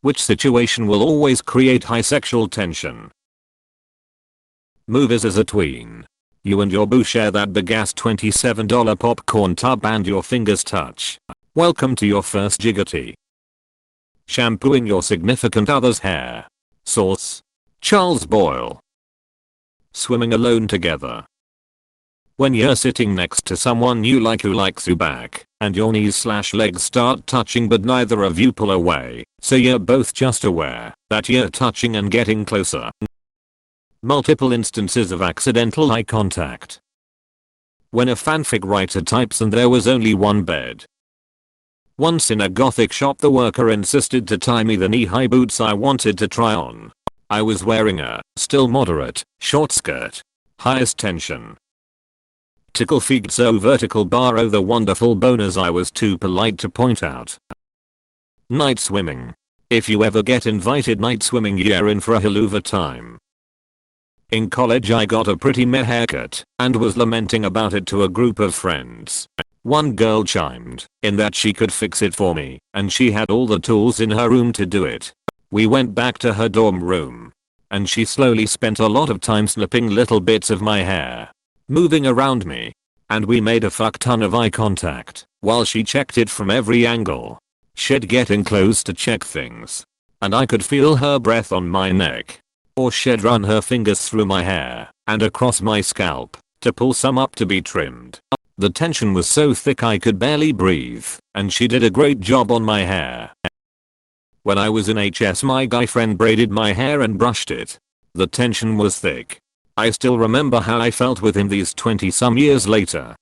Which situation will always create high sexual tension? Movies as a tween. You and your boo share that big ass $27 popcorn tub and your fingers touch. Welcome to your first jiggity. Shampooing your significant other's hair. Source: Charles Boyle. Swimming alone together. When you're sitting next to someone you like who likes you back, and your knees/legs start touching but neither of you pull away, so you're both just aware that you're touching and getting closer. Multiple instances of accidental eye contact. When a fanfic writer types and there was only one bed. Once in a gothic shop the worker insisted to tie me the knee-high boots I wanted to try on. I was wearing a, still moderate, short skirt. Highest tension. Tickle feet so vertical borrow the wonderful boners I was too polite to point out. Night swimming. If you ever get invited night swimming you're in for a helluva time. In college I got a pretty meh haircut and was lamenting about it to a group of friends. One girl chimed in that she could fix it for me and she had all the tools in her room to do it. We went back to her dorm room and she slowly spent a lot of time snipping little bits of my hair, moving around me, and we made a fuck ton of eye contact while she checked it from every angle. She'd getting close to check things and I could feel her breath on my neck. Or she'd run her fingers through my hair and across my scalp to pull some up to be trimmed. The tension was so thick I could barely breathe and she did a great job on my hair. When I was in HS my guy friend braided my hair and brushed it. The tension was thick. I still remember how I felt with him these 20 some years later.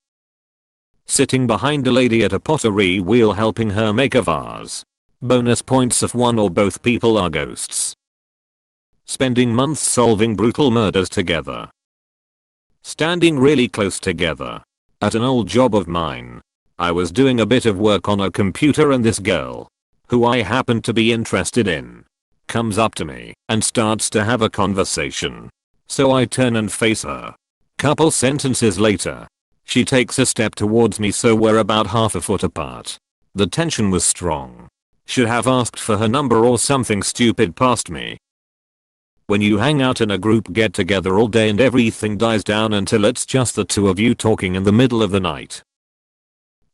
Sitting behind a lady at a pottery wheel helping her make a vase. Bonus points if one or both people are ghosts. Spending months solving brutal murders together. Standing really close together. At an old job of mine, I was doing a bit of work on a computer and this girl, who I happened to be interested in, comes up to me and starts to have a conversation. So I turn and face her. Couple sentences later, she takes a step towards me so we're about half a foot apart. The tension was strong. Should have asked for her number or something stupid past me. When you hang out in a group get together all day and everything dies down until it's just the two of you talking in the middle of the night.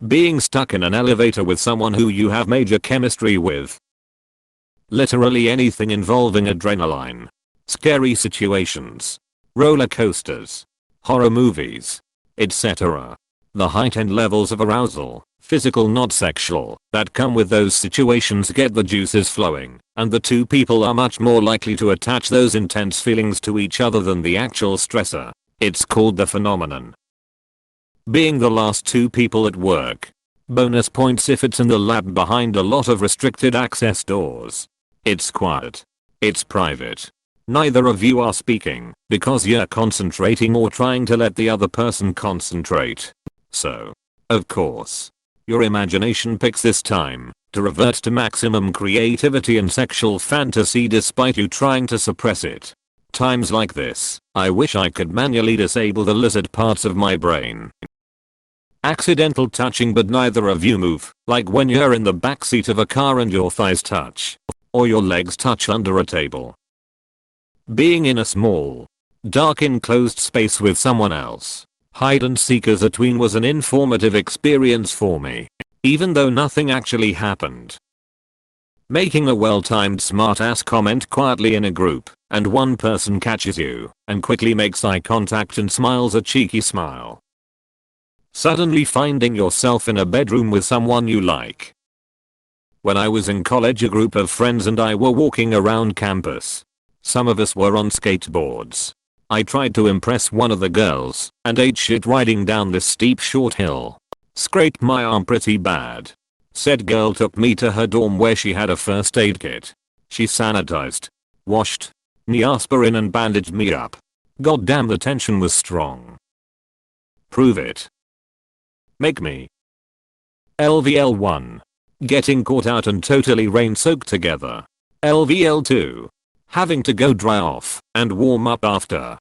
Being stuck in an elevator with someone who you have major chemistry with. Literally anything involving adrenaline. Scary situations. Roller coasters. Horror movies. Etc. The heightened levels of arousal, physical not sexual, that come with those situations get the juices flowing, and the two people are much more likely to attach those intense feelings to each other than the actual stressor. It's called the phenomenon. Being the last two people at work. Bonus points if it's in the lab behind a lot of restricted access doors. It's quiet. It's private. Neither of you are speaking because you're concentrating or trying to let the other person concentrate. So, of course, your imagination picks this time to revert to maximum creativity and sexual fantasy despite you trying to suppress it. Times like this, I wish I could manually disable the lizard parts of my brain. Accidental touching but neither of you move, like when you're in the backseat of a car and your thighs touch. Or your legs touch under a table. Being in a small, dark enclosed space with someone else. Hide and seek as a tween was an informative experience for me. Even though nothing actually happened. Making a well-timed smart-ass comment quietly in a group, and one person catches you, and quickly makes eye contact and smiles a cheeky smile. Suddenly finding yourself in a bedroom with someone you like. When I was in college a group of friends and I were walking around campus. Some of us were on skateboards. I tried to impress one of the girls and ate shit riding down this steep short hill. Scraped my arm pretty bad. Said girl took me to her dorm where she had a first aid kit. She sanitized, washed, Neosporin and bandaged me up. Goddamn the tension was strong. Prove it. Make me. LVL1. Getting caught out and totally rain soaked together. LVL2. Having to go dry off and warm up after.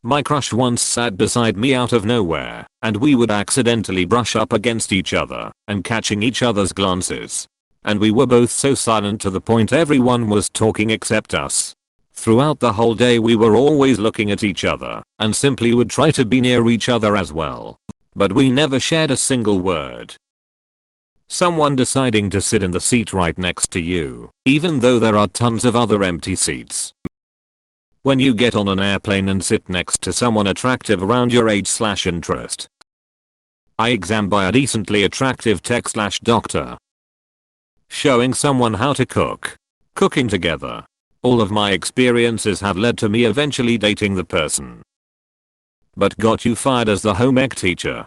My crush once sat beside me out of nowhere and we would accidentally brush up against each other and catching each other's glances. and we were both so silent to the point everyone was talking except us. Throughout the whole day we were always looking at each other and simply would try to be near each other as well. But we never shared a single word. Someone deciding to sit in the seat right next to you, even though there are tons of other empty seats. When you get on an airplane and sit next to someone attractive around your age/interest. I exam by a decently attractive tech/doctor. Showing someone how to cook. Cooking together. All of my experiences have led to me eventually dating the person. But got you fired as the home ec teacher.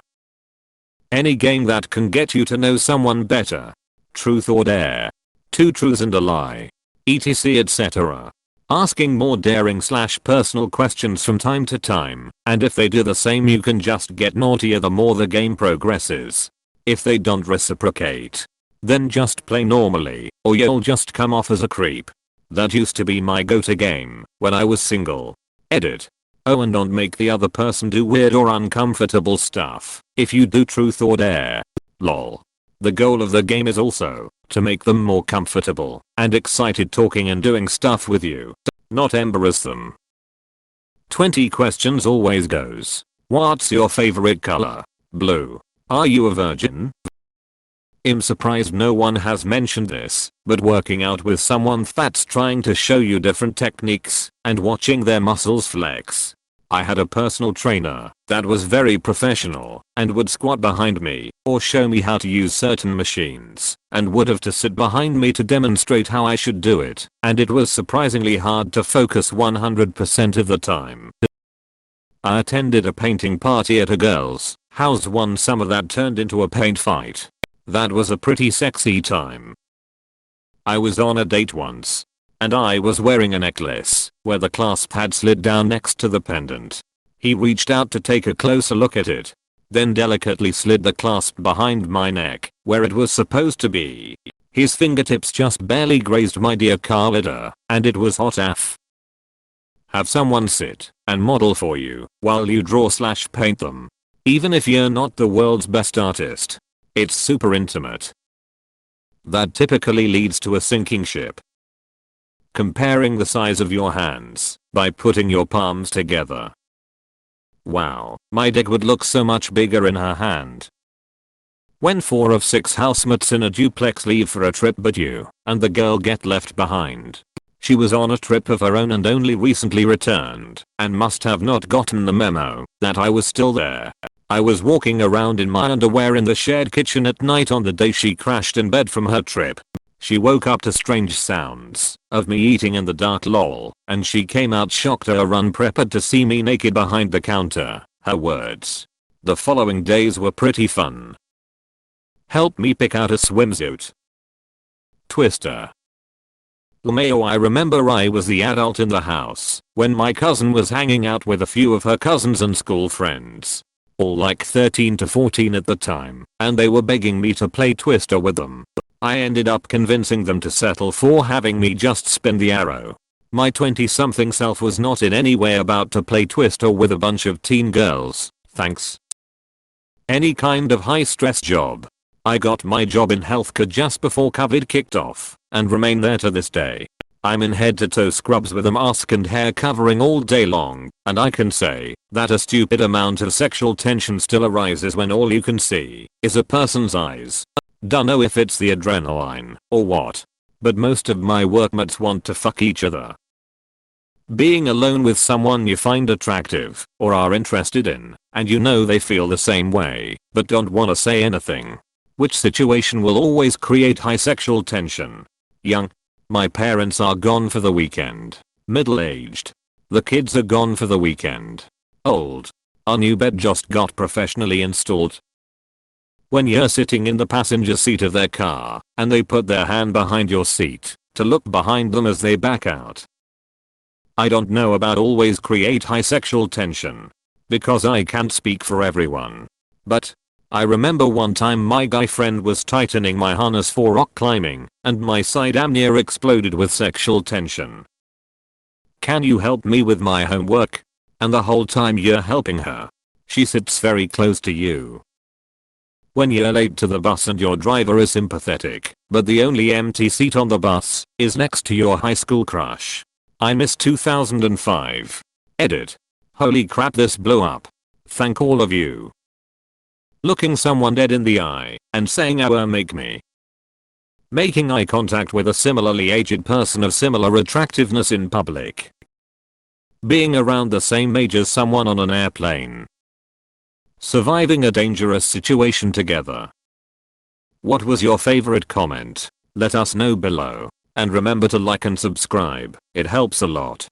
Any game that can get you to know someone better. Truth or dare. 2 truths and a lie. etc etc. Asking more daring/personal questions from time to time, and if they do the same you can just get naughtier the more the game progresses. If they don't reciprocate, then just play normally, or you'll just come off as a creep. That used to be my go-to game when I was single. Edit. Oh, and don't make the other person do weird or uncomfortable stuff if you do truth or dare. Lol. The goal of the game is also to make them more comfortable and excited talking and doing stuff with you, not embarrass them. 20 questions always goes. What's your favorite color? Blue. Are you a virgin? I'm surprised no one has mentioned this, but working out with someone that's trying to show you different techniques and watching their muscles flex. I had a personal trainer that was very professional and would squat behind me or show me how to use certain machines and would have to sit behind me to demonstrate how I should do it, and it was surprisingly hard to focus 100% of the time. I attended a painting party at a girl's house one summer that turned into a paint fight. That was a pretty sexy time. I was on a date once, and I was wearing a necklace where the clasp had slid down next to the pendant. He reached out to take a closer look at it, then delicately slid the clasp behind my neck where it was supposed to be. His fingertips just barely grazed my dear Carlita, and it was hot AF. Have someone sit and model for you while you draw/paint them. Even if you're not the world's best artist. It's super intimate. That typically leads to a sinking ship. Comparing the size of your hands by putting your palms together. Wow, my dick would look so much bigger in her hand. When 4 of 6 housemates in a duplex leave for a trip but you and the girl get left behind. She was on a trip of her own and only recently returned and must have not gotten the memo that I was still there. I was walking around in my underwear in the shared kitchen at night on the day she crashed in bed from her trip. She woke up to strange sounds of me eating in the dark lol, and she came out shocked or unprepared to see me naked behind the counter. Her words. The following days were pretty fun. Help me pick out a swimsuit. Twister. LMAO, I remember I was the adult in the house when my cousin was hanging out with a few of her cousins and school friends. All like 13 to 14 at the time, and they were begging me to play Twister with them. I ended up convincing them to settle for having me just spin the arrow. My 20-something self was not in any way about to play Twister with a bunch of teen girls, thanks. Any kind of high-stress job. I got my job in healthcare just before COVID kicked off, and remain there to this day. I'm in head-to-toe scrubs with a mask and hair covering all day long, and I can say that a stupid amount of sexual tension still arises when all you can see is a person's eyes. Dunno if it's the adrenaline or what, but most of my workmates want to fuck each other. Being alone with someone you find attractive or are interested in, and you know they feel the same way, but don't wanna say anything. Which situation will always create high sexual tension. Young. My parents are gone for the weekend. Middle-aged. The kids are gone for the weekend. Old. Our new bed just got professionally installed. When you're sitting in the passenger seat of their car, and they put their hand behind your seat, to look behind them as they back out. I don't know about always create high sexual tension. Because I can't speak for everyone. But I remember one time my guy friend was tightening my harness for rock climbing, and my side damn near exploded with sexual tension. Can you help me with my homework? And the whole time you're helping her, she sits very close to you. When you're late to the bus and your driver is sympathetic, but the only empty seat on the bus is next to your high school crush. I miss 2005. Edit. Holy crap, this blew up. Thank all of you. Looking someone dead in the eye and saying make me. Making eye contact with a similarly aged person of similar attractiveness in public. Being around the same age as someone on an airplane. Surviving a dangerous situation together. What was your favorite comment? Let us know below. And remember to like and subscribe, it helps a lot.